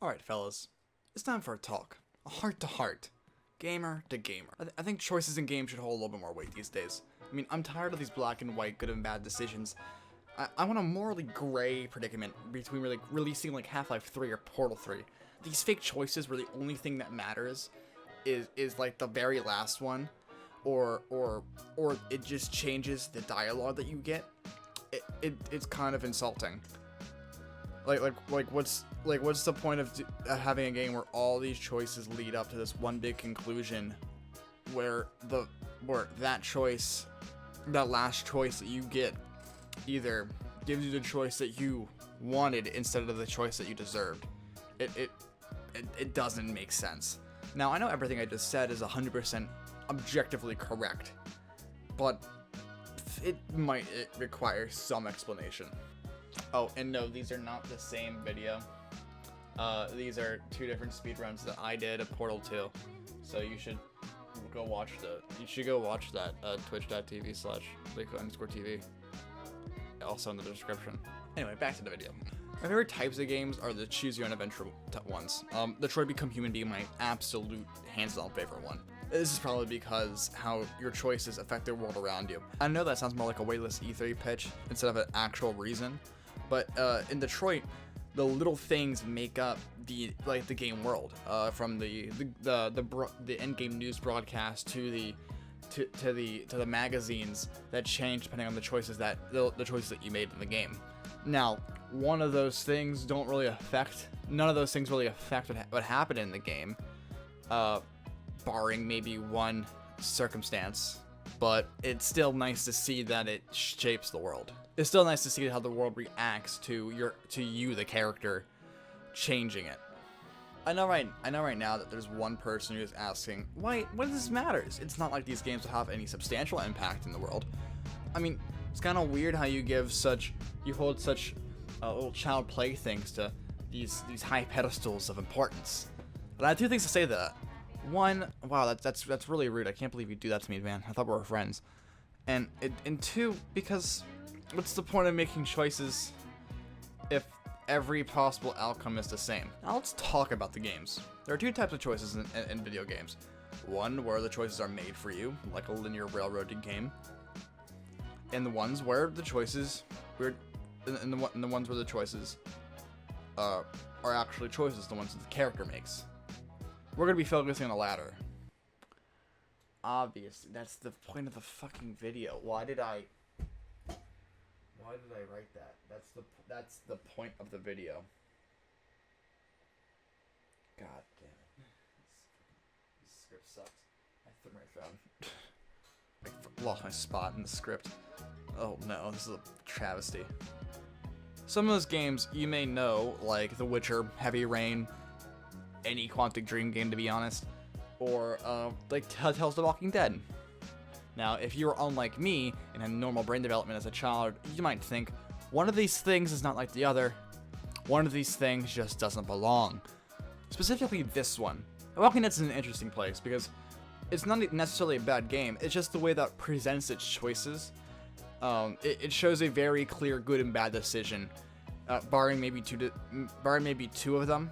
Alright, fellas. It's time for a talk. A heart to heart. Gamer to gamer. I think choices in games should hold a little bit more weight these days. I mean, I'm tired of these black and white, good and bad decisions. I want a morally gray predicament between releasing like Half-Life 3 or Portal 3. These fake choices where the only thing that matters is like the very last one, or it just changes the dialogue that you get. It's kind of insulting. What's the point of having a game where all these choices lead up to this one big conclusion, where that choice, that last choice that you get, either gives you the choice that you wanted instead of the choice that you deserved. It doesn't make sense. Now, I know everything I just said is 100% objectively correct, but it requires some explanation. Oh, and no, these are not the same video. These are two different speedruns that I did of Portal 2. So you should go watch that, twitch.tv/Lico_TV. Also in the description. Anyway, back to the video. My favorite types of games are the choose your own adventure ones. Detroit Become Human being my absolute hands down favorite one. This is probably because how your choices affect the world around you. I know that sounds more like a weightless E3 pitch instead of an actual reason, but in Detroit, the little things make up the game world. From the end game news broadcast to the magazines that change depending on the choices that you made in the game. Now, none of those things really affect what happened in the game, barring maybe one circumstance. But it's still nice to see that it shapes the world. It's still nice to see how the world reacts to you, the character, changing it. I know right now that there's one person who's asking, why does this matter? It's not like these games will have any substantial impact in the world. I mean, it's kind of weird how you hold such little child playthings to these high pedestals of importance. But I have two things to say to that. One, wow, that's really rude. I can't believe you do that to me, man. I thought we were friends. And two, because what's the point of making choices if every possible outcome is the same? Now let's talk about the games. There are two types of choices in video games. One where the choices are made for you, like a linear railroading game, and the ones where the choices are actually choices, the ones that the character makes. We're gonna be focusing on the latter. Obviously, that's the point of the fucking video. Why did I write that? That's the point of the video. God damn it. This script sucks. I threw my phone. I lost my spot in the script. Oh no, this is a travesty. Some of those games you may know, like The Witcher, Heavy Rain, any Quantic Dream game to be honest, or like Telltale's The Walking Dead. Now, if you were unlike me and had normal brain development as a child, you might think, one of these things is not like the other. One of these things just doesn't belong. Specifically this one. The Walking Dead's an interesting place because it's not necessarily a bad game, it's just the way that it presents its choices. It shows a very clear good and bad decision, barring maybe two of them.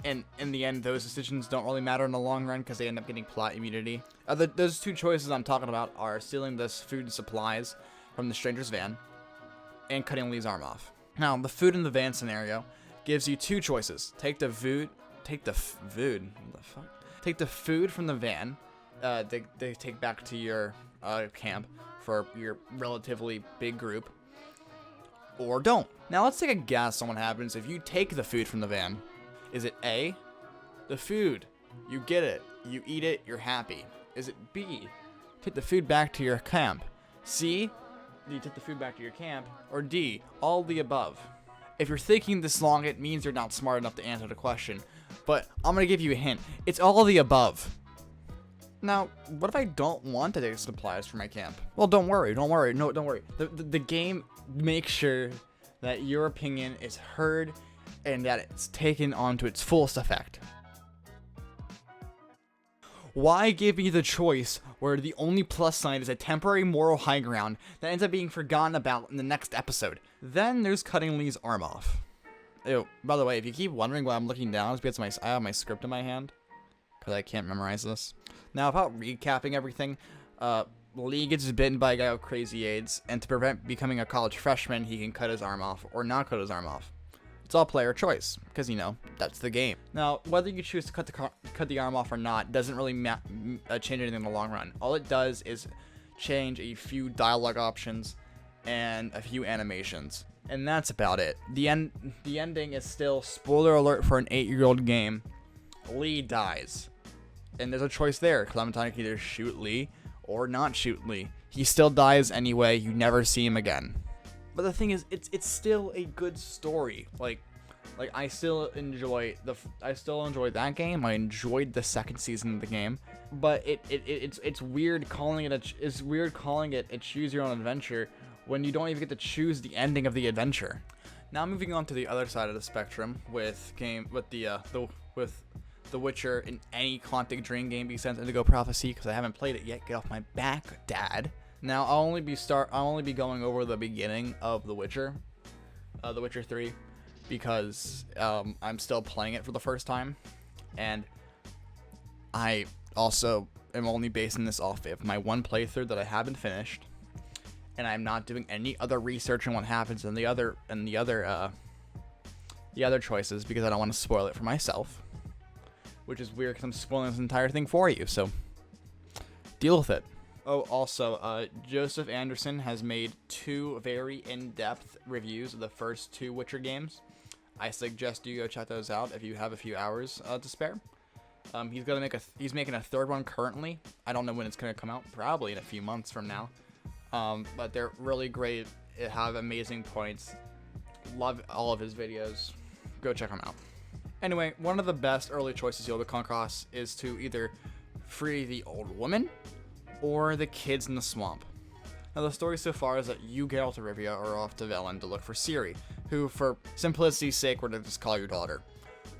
And in the end, those decisions don't really matter in the long run because they end up getting plot immunity. Those two choices I'm talking about are stealing this food and supplies from the stranger's van and cutting Lee's arm off. Now, the food in the van scenario gives you two choices. Take the food from the van, they take back to your camp for your relatively big group, or don't. Now, let's take a guess on what happens if you take the food from the van. Is it A, the food, you get it, you eat it, you're happy? Is it B, take the food back to your camp? C, you take the food back to your camp? Or D, all the above? If you're thinking this long, it means you're not smart enough to answer the question, but I'm gonna give you a hint. It's all of the above. Now, what if I don't want to take supplies for my camp? Well, don't worry. The game makes sure that your opinion is heard and that it's taken on to its fullest effect. Why give me the choice where the only plus sign is a temporary moral high ground that ends up being forgotten about in the next episode? Then there's cutting Lee's arm off. Ew, by the way, if you keep wondering why I'm looking down, it's because I have my script in my hand. Because I can't memorize this. Now, about recapping everything, Lee gets bitten by a guy with crazy AIDS, and to prevent becoming a college freshman, he can cut his arm off or not cut his arm off. It's all player choice, because, you know, that's the game. Now, whether you choose to cut the arm off or not doesn't really change anything in the long run. All it does is change a few dialogue options and a few animations. And that's about it. The ending is still, spoiler alert for an 8-year-old game, Lee dies. And there's a choice there. Clementine can either shoot Lee or not shoot Lee. He still dies anyway. You never see him again. But the thing is, it's still a good story. Like I still enjoy that game. I enjoyed the second season of the game. But it's weird calling it a choose your own adventure when you don't even get to choose the ending of the adventure. Now moving on to the other side of the spectrum with The Witcher in any Quantic Dream game besides Indigo Prophecy, because I haven't played it yet. Get off my back, Dad. Now I'll only be going over the beginning of The Witcher 3, because I'm still playing it for the first time, and I also am only basing this off of my one playthrough that I haven't finished, and I'm not doing any other research on what happens in the other choices because I don't want to spoil it for myself. Which is weird because I'm spoiling this entire thing for you, so deal with it. Oh, also, Joseph Anderson has made 2 very in-depth reviews of the first 2 Witcher games. I suggest you go check those out if you have a few hours to spare. He's making a 3rd one currently. I don't know when it's gonna come out. Probably in a few months from now. But they're really great. They have amazing points. Love all of his videos. Go check them out. Anyway, one of the best early choices you'll come across is to either free the old woman or the kids in the swamp. Now, the story so far is that you, Geralt of Rivia, are off to Velen to look for Ciri, who, for simplicity's sake, we're going to just call your daughter.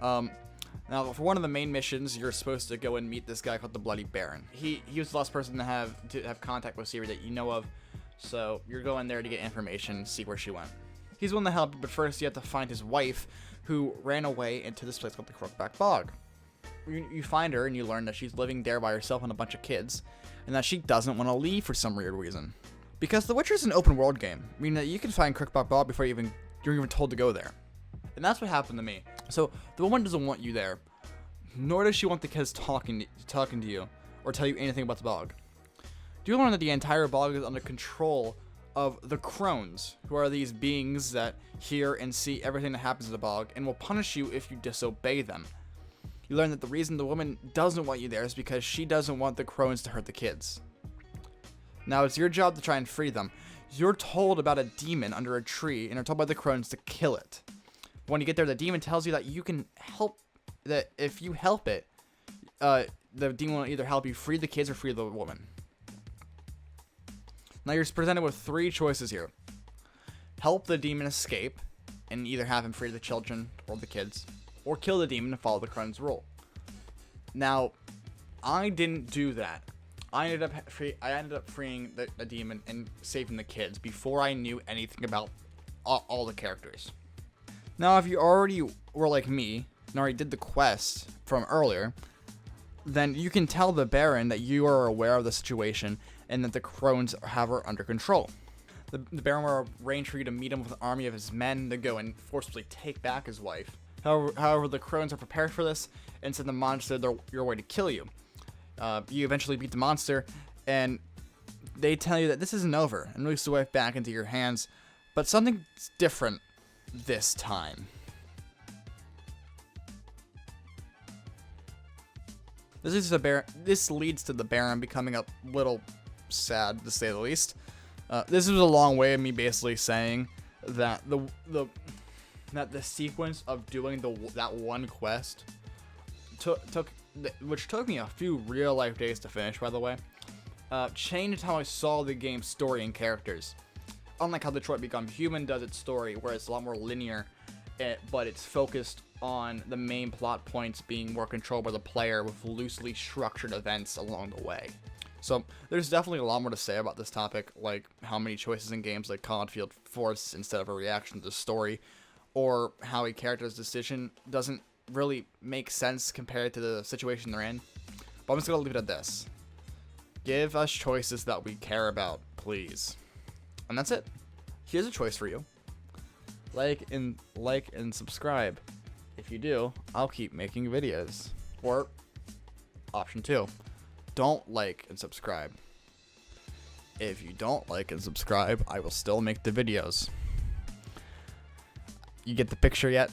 Now, for one of the main missions, you're supposed to go and meet this guy called the Bloody Baron. He was the last person to have contact with Ciri that you know of, so you're going there to get information, see where she went. He's willing to help, but first you have to find his wife, who ran away into this place called the Crookback Bog. You find her, and you learn that she's living there by herself and a bunch of kids, and that she doesn't want to leave for some weird reason. Because The Witcher is an open world game, meaning that you can find Crookback Bog before you're even told to go there. And that's what happened to me. So the woman doesn't want you there, nor does she want the kids talking to you or tell you anything about the bog. You learn that the entire bog is under control of the crones, who are these beings that hear and see everything that happens in the bog and will punish you if you disobey them. You learn that the reason the woman doesn't want you there is because she doesn't want the crones to hurt the kids. Now it's your job to try and free them. You're told about a demon under a tree and are told by the crones to kill it. When you get there, the demon tells you that you can help, that if you help it, the demon will either help you free the kids or free the woman. Now you're presented with 3 choices here. Help the demon escape and either have him free the children or the kids, or kill the demon and follow the crone's rule. Now, I didn't do that. I ended up freeing the demon and saving the kids before I knew anything about all the characters. Now, if you already were like me and already did the quest from earlier, then you can tell the Baron that you are aware of the situation and that the crones have her under control. The Baron will arrange for you to meet him with an army of his men to go and forcibly take back his wife. However, the crones are prepared for this and send the monster your way to kill you. You eventually beat the monster, and they tell you that this isn't over and release the wife back into your hands, but something's different this time. This leads to the Baron becoming a little sad, to say the least. This is a long way of me basically saying that the sequence of doing that one quest which took me a few real life days to finish, by the way, changed how I saw the game's story and characters. Unlike how Detroit Become Human does its story, where it's a lot more linear, but it's focused on the main plot points being more controlled by the player with loosely structured events along the way. So there's definitely a lot more to say about this topic, like how many choices in games like Call of Duty Force instead of a reaction to the story, or how a character's decision doesn't really make sense compared to the situation they're in. But I'm just going to leave it at this. Give us choices that we care about, please. And that's it. Here's a choice for you. Like and subscribe. If you do, I'll keep making videos. Or option 2, don't like and subscribe. If you don't like and subscribe, I will still make the videos. You get the picture yet?